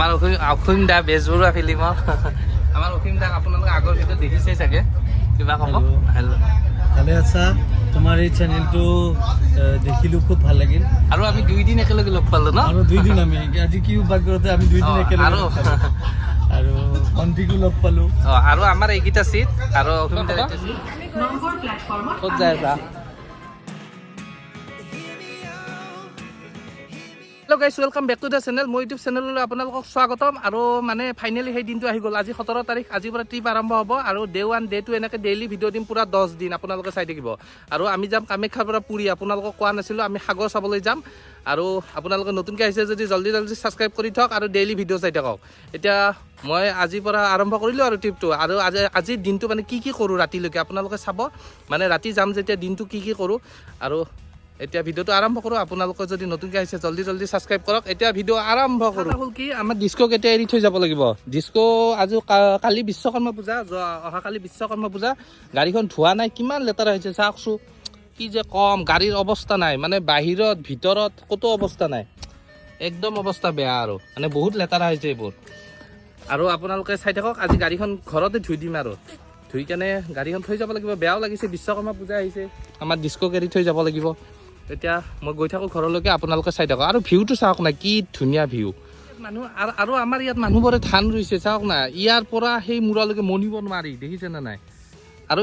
আমাৰ অসীম দা বেজবৰুৱা ফিল্মৰ আমাৰ অসীম দাক আপোনালোকে আগৰ ভিডিঅ' দেখিছেই চাগে কিবা ক'ব হেল্ল' ভালে আছা তোমাৰ এই চেনেলটো দেখিলো খুব ভাল লাগিল আৰু আমি 2 দিন একেলগে লগ পালো ন আৰু 2 দিন আমি আজি কি ভাগ্যতে আমি 2 দিন একেলগে আৰু আৰু ভণ্টিকো লগ পালো আৰু আমাৰ এইকেইটা চিট আৰু অসীম দাৰ এটা চিট ক'ত যায় আছা hello' guys welcome back to the channel মোৰ ইউটিউব চেনেললৈ আপোনালোকক স্বাগতম আৰু মানে ফাইনেলি সেই দিনটো আহি গ'ল আজি 17 তাৰিখ আজিৰ পৰা ট্ৰিপ আৰম্ভ হ'ব আৰু ডে 1 ডে 2 এনেকৈ ডেইলি ভিডিঅ' দিম পুৰা 10 দিন আপোনালোকে চাই থাকিব আৰু আমি যাম কামাখ্যাৰ পৰা পুৰী আপোনালোকক কোৱা নাছিলোঁ আমি সাগৰ চাবলৈ যাম আৰু আপোনালোকে নতুনকৈ আহিছে যদি জল্দি ছাবস্ক্ৰাইব কৰি থওক আৰু ডেইলি ভিডিঅ' চাই থাকক এতিয়া মই আজিৰ পৰা আৰম্ভ কৰিলোঁ আৰু ট্ৰিপটো আৰু আজিৰ দিনটো মানে কি কৰোঁ ৰাতিলৈকে আপোনালোকে চাব মানে ৰাতি যাম যেতিয়া দিনটো কি কৰোঁ আৰু এতিয়া ভিডিঅ'টো আৰম্ভ কৰোঁ আপোনালোকে যদি নতুনকৈ আহিছে জল্দি ছাবস্ক্ৰাইব কৰক এতিয়া ভিডিঅ' আৰম্ভ কৰোঁ হ'ল কি আমাৰ ডিস্ক'ক এতিয়া এৰি থৈ যাব লাগিব ডিস্ক' আজি কালি বিশ্বকৰ্মা পূজা অহাকালি বিশ্বকৰ্মা পূজা গাড়ীখন ধোৱা নাই কিমান লেতেৰা হৈছে চাওকচোন কি যে কম গাড়ীৰ অৱস্থা নাই মানে বাহিৰত ভিতৰত ক'তো অৱস্থা নাই একদম অৱস্থা বেয়া আৰু মানে বহুত লেতেৰা হৈছে এইবোৰ আৰু আপোনালোকে চাই থাকক আজি গাড়ীখন ঘৰতে ধুই দিম আৰু ধুই কেনে গাড়ীখন থৈ যাব লাগিব বেয়াও লাগিছে বিশ্বকৰ্মা পূজা আহিছে আমাৰ ডিস্ক'ক এৰি থৈ যাব লাগিব এতিয়া মই গৈ থাকোঁ ঘৰলৈকে আপোনালোকে চাই থাকক আৰু ভিউটো চাওক না কি ধুনীয়া ভিউ মানুহ আৰু আমাৰ ইয়াত মানুহবোৰে ধান ৰুইছে চাওক না ইয়াৰ পৰা সেই মূৰালৈকে মনিব নোৱাৰি দেখিছেনে নাই আৰু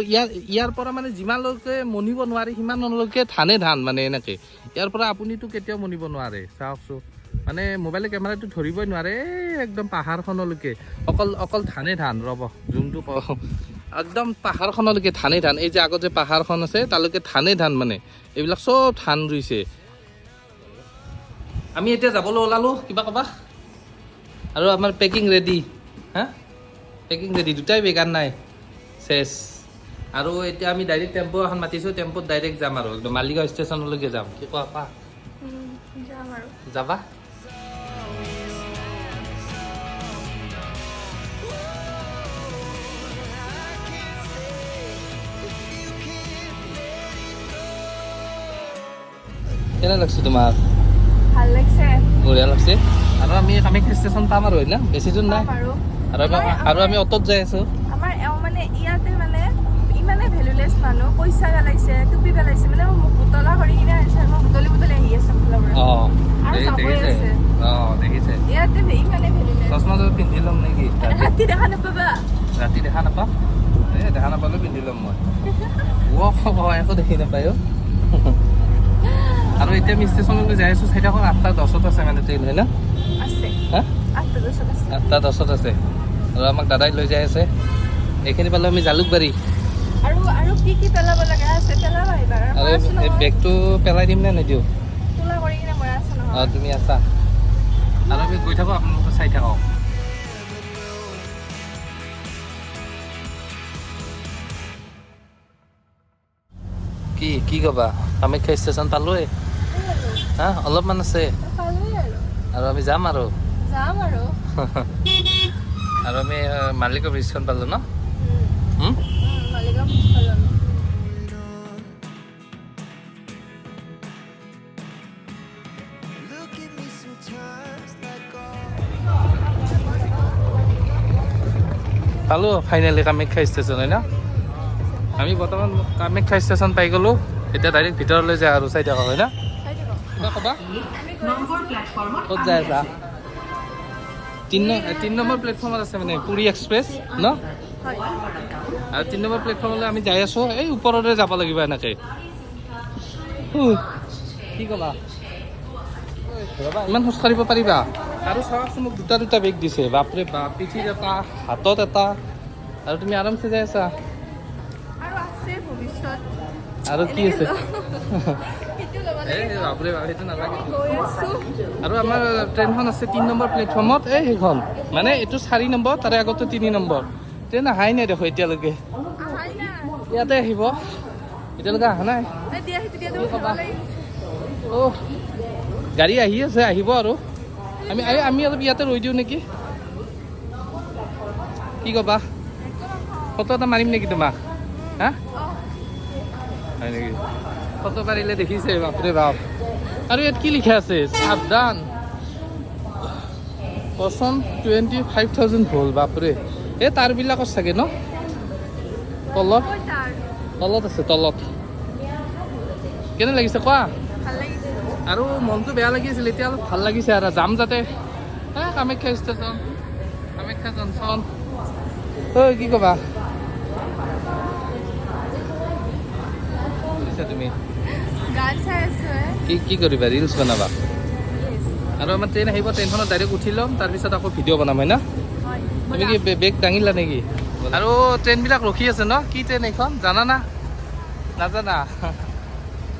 ইয়াৰ পৰা মানে যিমানলৈকে মনিব নোৱাৰি সিমানলৈকে ধান মানে এনেকৈ ইয়াৰ পৰা আপুনিতো কেতিয়াও মনিব নোৱাৰে চাওকচোন মানে মোবাইলৰ কেমেৰাটো ধৰিবই নোৱাৰে একদম পাহাৰখনলৈকে অকল ধান ৰ'ব জুমটো একদম পাহাৰখনলৈকে ধান এই যে আগত যে পাহাৰখন আছে তালৈকে ধান মানে এইবিলাক চব ধান ৰুইছে আমি এতিয়া যাবলৈ ওলালোঁ কিবা ক'বা আৰু আমাৰ পেকিং ৰেডি হা পেকিং ৰেডি দুটাই বেগান নাই চেছ আৰু এতিয়া আমি ডাইৰেক্ট টেম্পু এখন মাতিছোঁ টেম্পুত ডাইৰেক্ট যাম আৰু একদম মালিগাঁও ষ্টেচনলৈকে যাম কি কোৱা পা যাবা কেনে লাগছে তোমাৰ ভাল লাগছে বঢ়িয়া লাগছে আৰু আমি কামাখ্যা ষ্টেচন পাম আৰু হয় না বেছি দূৰ নাই আৰু আমি অটত যাই আছো আমাৰ এওঁ মানে ইয়াতে মানে ইমানে ভেলুলেছ মানুহ পইচা পেলাইছে টুপি পেলাইছে মানে মোক বুতলা কৰি কিনে আহিছে মই বুতলি আহি আছে দেখিছে ইয়াতে ইমানে ভেলুলেছ চশমা যদি পিন্ধি ল'ম নেকি ৰাতি দেখা নাপাবা ৰাতি দেখা নাপাম দেখা নাপালেও পিন্ধি ল'ম মই একো দেখি নাপায় আৰু এতিয়া আমি ষ্টেচনলৈ যাই আছোঁ চাই থাকক 8:10 আছে মানে ট্ৰেইন হয় না আছে হা 8:10 আছে আৰু আমাক দাদাই লৈ যাই আছে এইখিনি পালে আমি জালুকবাৰী আৰু কি পেলাব লগা আছে পেলাব আহিবা আৰু এই বেগটো পেলাই দিম নে নিদিওঁ তোলা কৰি কিনে মই আছো নহয় তুমি আছা আৰু আমি গৈ থাকোঁ আপোনালোকে চাই থাকক কি ক'বা কামাখ্যা ষ্টেচন পালোৱে হা অলপমান আছে আৰু আমি যাম আৰু আৰু আমি মালিকৰ ব্ৰিজখন পালোঁ ন মালিগাঁও পালোঁ পালোঁ ফাইনেলি কামাখ্যা ষ্টেচন হয় ন আমি বৰ্তমান কামাখ্যা ষ্টেচন পাই গ'লোঁ এতিয়া ডাইৰেক্ট ভিতৰলৈ যায় আৰু চাই থাকক হয় না কিবা ক'বা ক'ত যায় আছা 3 নম্বৰ প্লেটফৰ্মত আছে মানে পুৰী এক্সপ্ৰেছ ন আৰু 3 নম্বৰ প্লেটফৰ্মলৈ আমি যাই আছোঁ এই ওপৰতে যাব লাগিব এনেকৈ কি ক'বা ইমান খোজ কাঢ়িব পাৰিবা আৰু চাওকচোন মোক দুটা বেগ দিছে বাপৰে বাপ পিঠিত এটা হাতত এটা আৰু তুমি আৰামছে যাই আছা আৰু কি আছে বাপৰে বাপ সেইটো নালাগে আৰু আমাৰ ট্ৰেইনখন আছে 3 নম্বৰ প্লেটফৰ্মত সেইখন মানে এইটো 4 নম্বৰ তাৰে আগতো 3 নম্বৰ ট্ৰেইন অহাই নাই দেখো এতিয়ালৈকে ইয়াতে আহিব এতিয়ালৈকে অহা নাই গাড়ী আহি আছে আহিব আৰু আমি অলপ ইয়াতে ৰৈ দিওঁ নেকি কি ক'বা ফটো এটা মাৰিম নেকি তোমাক হা হয় নেকি ফটো মাৰিলে দেখিছে বাপৰে বাপ আৰু ইয়াত কি লিখা আছে সাৱধান কচোন 25,000 ভল বাপৰে এই তাৰবিলাকৰ চাগে ন তলত কৈ তাৰ তলত আছে তলত কেনে লাগিছে কোৱা ভাল লাগিছে আৰু মনটো বেয়া লাগিছিল এতিয়া অলপ ভাল লাগিছে আৰু যাম যাতে কামাখ্যা ষ্টেচন কামাখ্যা জংচন ঐ কি ক'বা তুমি গান চাই আছো কি কৰিবা ৰিলছ বনাবা আৰু আমাৰ ট্ৰেইন আহিব ট্ৰেইনখনত ডাইৰেক্ট উঠি ল'ম তাৰপিছত আকৌ ভিডিঅ' বনাম হয় না তুমি কি বেগ দাঙিলা নেকি আৰু ট্ৰেইনবিলাক ৰখি আছে ন কি ট্ৰেইন এইখন জানা না নাজানা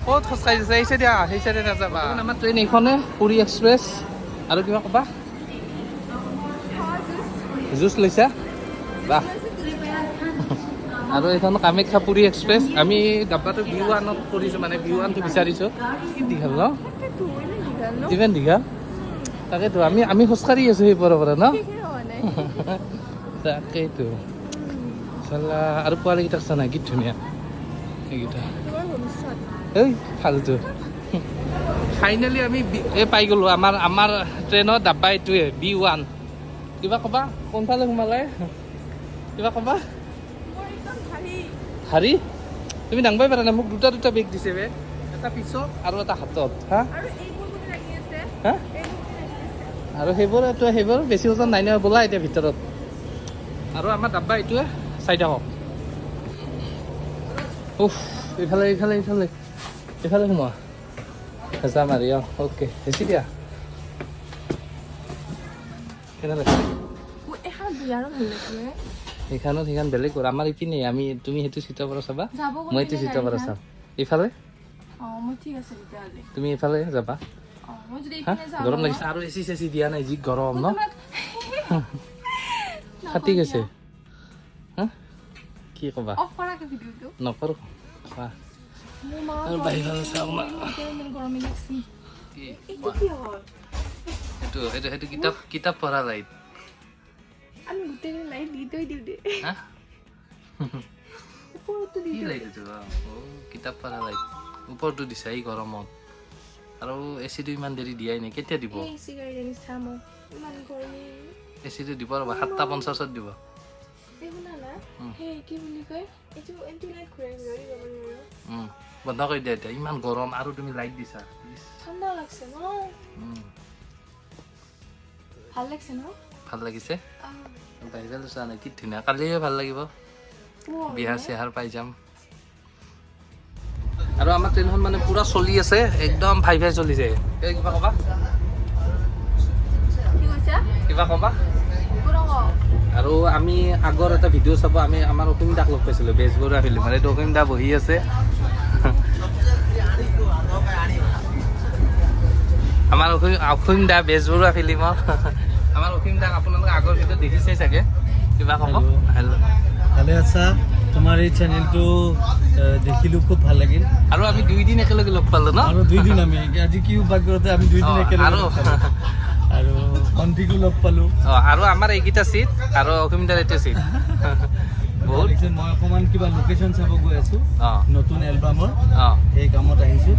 ক'ত খোজকাঢ়ি আছে সেই চাইডে সেই চাইডে নাযাবা আমাৰ ট্ৰেইন এইখনে পুৰী এক্সপ্ৰেছ আৰু কিবা ক'বা জুচ লৈছা বাহ আৰু এইখন কামাখ্যা পুৰী এক্সপ্ৰেছ আমি ডাব্বাটো B1ত কৰিছোঁ মানে B1টো বিচাৰিছোঁ কি দীঘল ন ইমান দীঘল তাকেতো আমি খোজকাঢ়ি আছোঁ সেই পৰৰ পৰা ন তাকেইতো চালা আৰু পোৱালিকেইটাক চা নাই কি ধুনীয়া এইকেইটা এই ফালতু ফাইনেলি আমি এই পাই গ'লোঁ আমাৰ ট্ৰেইনৰ ডাব্বা এইটোৱে B1 কিবা ক'বা কোনফালে সোমালে কিবা ক'বা হাৰি তুমি দাঙবাই পাৰা নাই মোক দুটা বেগ দিছে বে এটা পিছত আৰু এটা হাতত হা হা আৰু সেইবোৰ বেছি ওজন নাই নহয় বোলা এতিয়া ভিতৰত আৰু আমাৰ ডাব্বা এইটোৱে চাই থাকক উফ এইফালে সোমোৱা হেঁচা মাৰি অ'কে হেঁচি দিয়া কেনে লাগে সেইখানত বেলেগ কৰা আমাৰ ইপিনে তুমি সেইটো চিটৰ পৰা চাবা মই এইটো চিটৰ পৰা চাম এইফালে তুমি এইফালে যাবা গৰম লাগিছে আৰু এচি চেচি দিয়া নাই যি গৰম ন ফাটি গৈছে হা কি ক'বা নকৰোঁ আৰু বাহিৰলৈ চাওঁ সেইটো কিতাপ পঢ়া লাইট আমি গোটেই লাইট দি দিওঁ দে কিতাপ পঢ়া লাইট ওপৰটো দিছা এই গৰমত আৰু এচিটো ইমান দেৰি দিয়াই নাই কেতিয়া দিব এচিটো দিব ৰ'বা 7:50 দিব বন্ধ কৰি দিয়া এতিয়া ইমান গৰম আৰু তুমি লাইট দিছা ঠাণ্ডা লাগছে ন ভাল লাগছে ন ভাল লাগিছে বাহিৰলৈ চোৱা নাই কি ধুনীয়া কালিহে ভাল লাগিব বিহাৰ চিহাৰ পাই যাম আৰু আমাৰ ট্ৰেইনখন মানে পুৰা চলি আছে একদম ভাই চলিছে কিবা ক'বা আৰু আমি আগৰ এটা ভিডিঅ' চাব আমাৰ অসীম দাক লগ পাইছিলোঁ বেজবৰুৱা ফিল্ম এইটো অসীম দা বহি আছে আমাৰ অসীম দা বেজবৰুৱা ফিল্মৰ আমাৰ অসীম দাক আপোনালোকে আগৰ ভিডিঅ' দেখিছেই চাগে কিবা ক'ব ভালে আছা তোমাৰ এই চেনেলটো দেখিলোঁ খুব ভাল লাগিল আৰু আমি 2 দিন একেলগে লগ পালোঁ ন আৰু 2 দিন আমি আজি কি ভাগ্যতে আমি 2 দিন একেলগে আৰু ভণ্টিকো লগ পালোঁ আৰু আমাৰ এইকেইটা চিট আৰু অসীম দাৰ এইটো চিট বহুত মই অকণমান কিবা লোকেশ্যন চাব গৈ আছোঁ নতুন এলবামৰ সেই কামত আহিছোঁ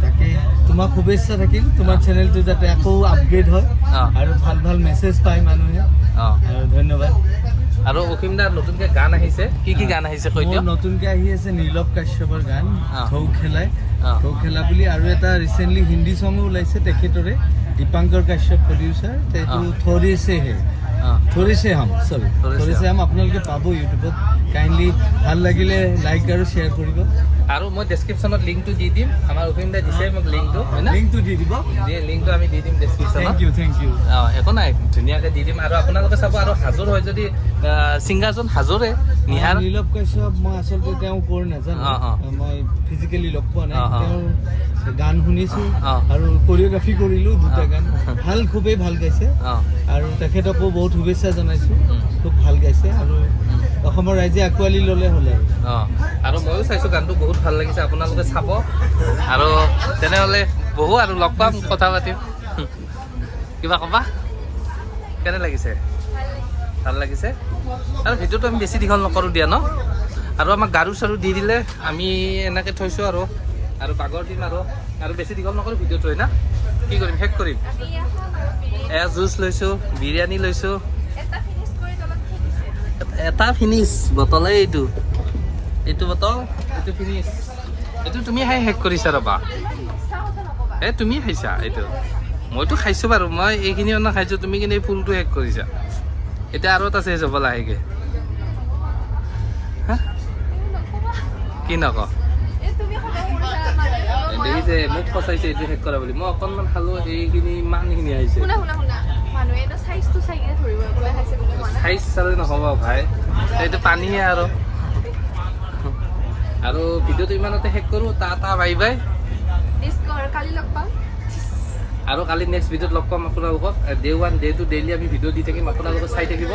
তাকে তোমাক শুভেচ্ছা থাকিল তোমাৰ চেনেলটো যাতে আকৌ আপগ্ৰেড হয় আৰু ভাল মেছেজ পায় মানুহে আৰু ধন্যবাদ আৰু অসীম দাৰ নতুনকৈ গান আহিছে কি গান আহিছে কৈ দিয়ক নতুনকৈ আহি আছে নীলৱ কাশ্যপৰ গান থৌ খেলা বুলি আৰু এটা ৰিচেণ্টলি হিন্দী চঙো ওলাইছে তেখেতৰে দীপাংকৰ কাশ্যপ প্ৰডিউচাৰ এইটো থোড়ে সে হাম আপোনালোকে পাব ইউটিউবত কাইণ্ডলি ভাল লাগিলে লাইক আৰু শ্বেয়াৰ কৰিব আৰু মই ডেছক্ৰিপশ্যনত লিংকটো দি দিম আমাৰ অসীম দাই দিছে মোক লিংকটো লিংকটো দি দিব লিংকটো আমি দি দিম ডেছক্ৰিপশ্যনত থেংক ইউ একো নাই ধুনীয়াকৈ দি দিম আৰু আপোনালোকে চাব আৰু হাজোৰ হয় যদি ছিংগাৰজন হাজোৰে নিহাৰ নীলৱ কাশ্যপ মই আচলতে তেওঁ কৰ নাজানো মই ফিজিকেলি লগ পোৱা নাই তেওঁৰ গান শুনিছোঁ আৰু কৰিঅ'গ্ৰাফি কৰিলোঁ 2টা গান খুবেই ভাল গাইছে আৰু তেখেতকো বহুত শুভেচ্ছা জনাইছোঁ খুব ভাল গাইছে আৰু অসমৰ ৰাইজে আঁকোৱালি ল'লে হ'লে আৰু ময়ো চাইছোঁ গানটো বহুত ভাল লাগিছে আপোনালোকে চাব আৰু তেনেহ'লে বহু আৰু লগ পাম কথা পাতিম কিবা ক'বা কেনে লাগিছে ভাল লাগিছে আৰু ভিডিঅ'টো আমি বেছি দীঘল নকৰোঁ দিয়া ন আৰু আমাক গাৰু চাৰু দি দিলে আমি এনেকৈ থৈছোঁ আৰু বাগৰ দিম আৰু বেছি দীঘল নকৰোঁ ভিডিঅ'টোৱে না কি কৰিম শেষ কৰিম আমি এয়া খাম আৰু বিৰিয়ানী এয়া জুচ লৈছোঁ বিৰিয়ানী লৈছোঁ এটা ফিনিছ কৰি তলত থৈ দিছে এটা ফিনিছ বটলে এইটো এইটো বটল এইটো ফিনিছ এইটো তুমি খাই শেষ কৰিছা ৰ'বা মিছা কথা নক'বা এই তুমি খাইছা এইটো মইতো খাইছোঁ বাৰু মই এইখিনি অনা খাইছোঁ তুমি কিন্তু এই ফুলটো শেষ কৰিছা এতিয়া আৰু এটা চেজ হ'ব লাহেকৈ হা কি নকওঁ এই তুমি সদায় কৰিছা মানে দেখিছে মোক ফচাইছে এইটো শেষ কৰা বুলি মই অকণমান খালোঁ এইখিনি ইমানখিনি আহিছে শুনা মানুহে এটা চাইজটো চাই কিনে ধৰিব কোনে খাইছে কোনে খোৱা নাই চাইজ চালে নহ'ব ভাই এইটো পানীহে আৰু ভিডিঅ'টো ইমানতে শেষ কৰোঁ টা বাই বাই ডিস্কভাৰ কালি লগ পাম আৰু কালি নেক্সট ভিডিঅ'ত লগ পাম আপোনালোকক ডে 1 ডে 2 ডেইলি আমি ভিডিঅ' দি থাকিম আপোনালোকে চাই থাকিব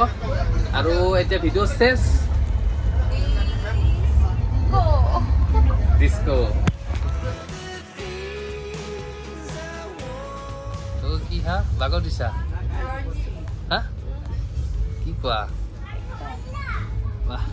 আৰু এতিয়া ভিডিঅ' চেছ ডিস্কো কি হা বাগৰ দিছা হা কি কোৱা বাহ